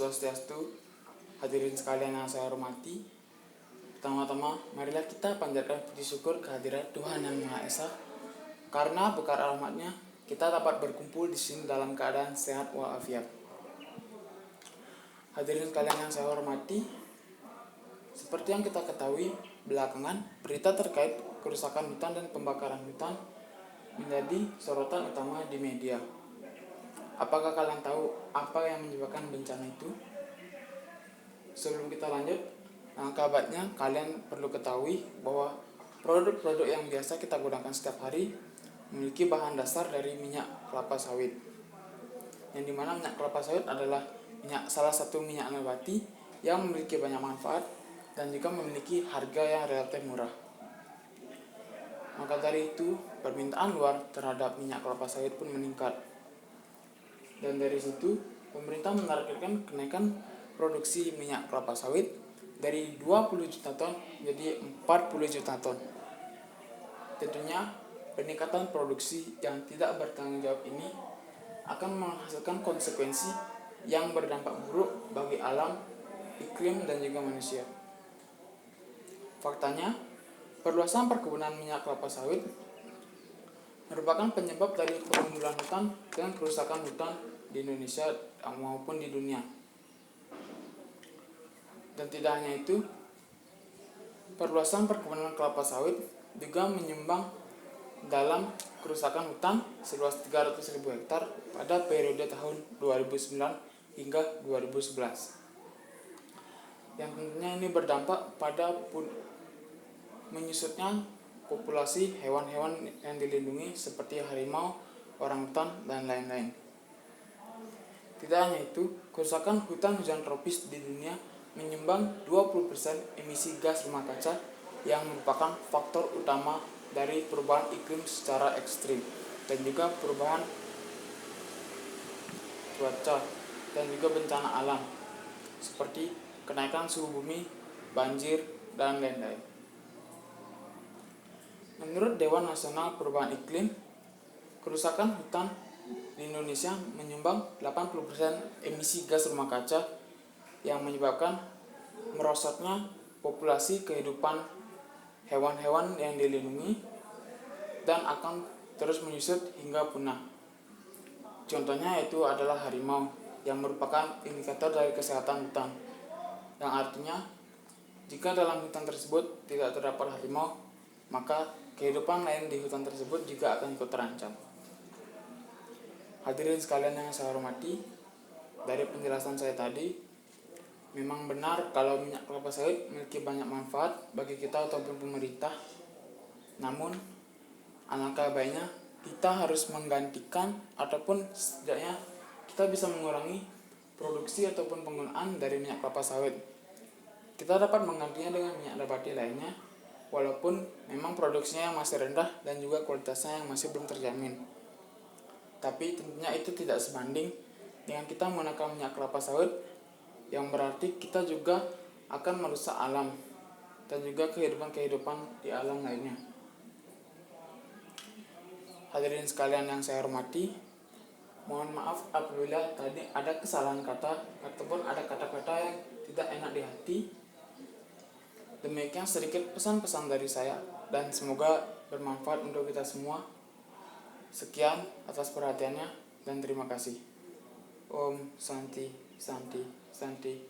Swastiastu, hadirin sekalian yang saya hormati. Pertama-tama, marilah kita panjatkan puji syukur kehadiran Tuhan Yang Maha Esa, karena berkat rahmat-Nya kita dapat berkumpul di sini dalam keadaan sehat walafiat. Hadirin sekalian yang saya hormati, seperti yang kita ketahui belakangan, berita terkait kerusakan hutan dan pembakaran hutan menjadi sorotan utama di media. Apakah kalian tahu apa yang menyebabkan bencana itu? Sebelum kita lanjut, langkah baiknya kalian perlu ketahui bahwa produk-produk yang biasa kita gunakan setiap hari memiliki bahan dasar dari minyak kelapa sawit. Yang dimana minyak kelapa sawit adalah salah satu minyak nabati yang memiliki banyak manfaat dan juga memiliki harga yang relatif murah. Maka dari itu, permintaan luar terhadap minyak kelapa sawit pun meningkat. Dan dari situ, pemerintah menargetkan kenaikan produksi minyak kelapa sawit dari 20 juta ton menjadi 40 juta ton. Tentunya, peningkatan produksi yang tidak bertanggung jawab ini akan menghasilkan konsekuensi yang berdampak buruk bagi alam, iklim, dan juga manusia. Faktanya, perluasan perkebunan minyak kelapa sawit merupakan penyebab dari pengundulan hutan dan kerusakan hutan di Indonesia maupun di dunia. Dan tidak hanya itu, perluasan perkebunan kelapa sawit juga menyumbang dalam kerusakan hutan seluas 300.000 hektar pada periode tahun 2009 hingga 2011. Yang tentunya ini berdampak pada menyusutnya populasi hewan-hewan yang dilindungi seperti harimau, orangutan, dan lain-lain. Tidak hanya itu, kerusakan hutan hujan tropis di dunia menyumbang 20% emisi gas rumah kaca yang merupakan faktor utama dari perubahan iklim secara ekstrim dan juga perubahan cuaca dan juga bencana alam seperti kenaikan suhu bumi, banjir, dan lain-lain. Menurut Dewan Nasional Perubahan Iklim, kerusakan hutan di Indonesia menyumbang 80% emisi gas rumah kaca yang menyebabkan merosotnya populasi kehidupan hewan-hewan yang dilindungi dan akan terus menyusut hingga punah. Contohnya itu adalah harimau yang merupakan indikator dari kesehatan hutan, yang artinya jika dalam hutan tersebut tidak terdapat harimau, maka kehidupan lain di hutan tersebut juga akan ikut terancam. Hadirin sekalian yang saya hormati, dari penjelasan saya tadi, memang benar kalau minyak kelapa sawit memiliki banyak manfaat bagi kita ataupun pemerintah. Namun, alangkah baiknya kita harus menggantikan ataupun setidaknya kita bisa mengurangi produksi ataupun penggunaan dari minyak kelapa sawit. Kita dapat menggantinya dengan minyak nabati lainnya, walaupun memang produksinya yang masih rendah dan juga kualitasnya yang masih belum terjamin. Tapi tentunya itu tidak sebanding dengan kita menggunakan minyak kelapa sawit, yang berarti kita juga akan merusak alam dan juga kehidupan di alam lainnya. Hadirin sekalian yang saya hormati, mohon maaf apabila tadi ada kesalahan kata ataupun ada kata-kata yang tidak enak di hati. Demikian sedikit pesan-pesan dari saya dan semoga bermanfaat untuk kita semua. Sekian atas perhatiannya dan terima kasih. Om Santi Santi Santi.